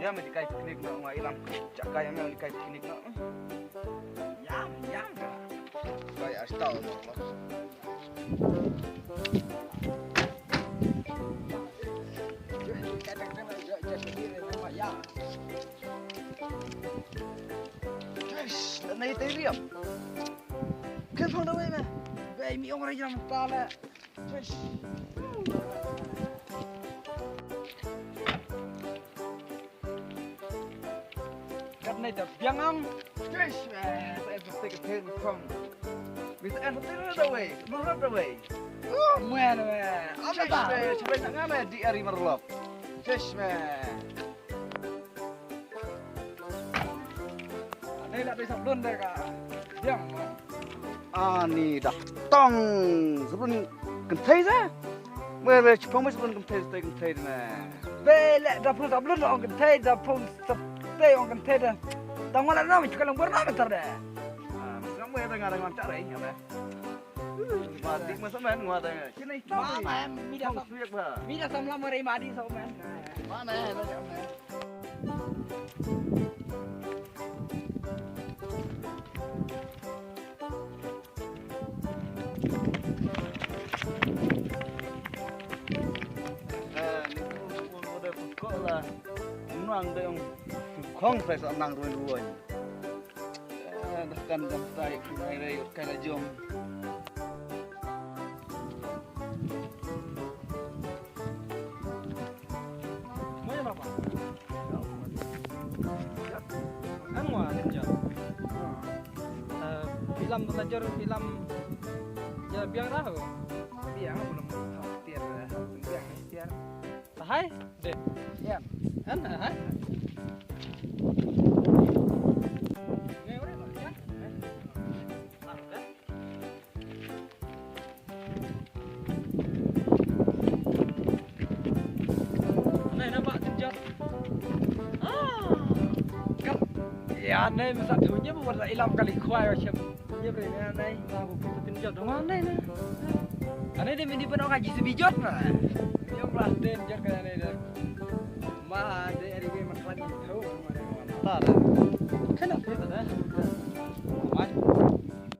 dia medikai piknik nak ngai ilang cakap yang medikai piknik nak. Yang dah. Kayak astau nak. Kadang-kadang jadi diri nama ya. Yes, nay teriak. Kenapa dah wei meh? Wei mi orang yang pala. Yes. Này tập biang ông, yes, em phải cái thêm không, vì em phải tới đâu vậy, nó rất đâu vậy, mẹ này, ông ta, chúng ta chẳng nghe di hari merlop, yes mẹ, đây là bây giờ luôn đây cả, biang, ni đặt tong, sebelum kentai ra, mẹ chụp mấy sebelum kentai nè, đây là đặt luôn ông kentai, đặt phong teh orang kan teh dah mana nama cakap lembur nama terda. Kamu yang tengah dengan cara ini apa? Mati masa main ngua tengah. Cina itu. Mana? Mida samla mari madi sama main. Mana? Ni kau lah. Nang deh yang kong fresh nang ruin. Dah kan sampai kaya kaya jom. Mana apa? Anu ninja. Film belajar film ya biang dah. Biang belum tiar biang tiar. Tahai deh. Ya. Ana ha? Ya, này mà sao thứ nhất một dạy làm cái khoai rồi chậm như vậy này là một cái tin giật đúng không đây nè anh ấy mình đi bên đó cái gì bị giật mà không là tên giật cái này được mà để đi về mặt lạnh thấu mà ta cái nào thế rồi đấy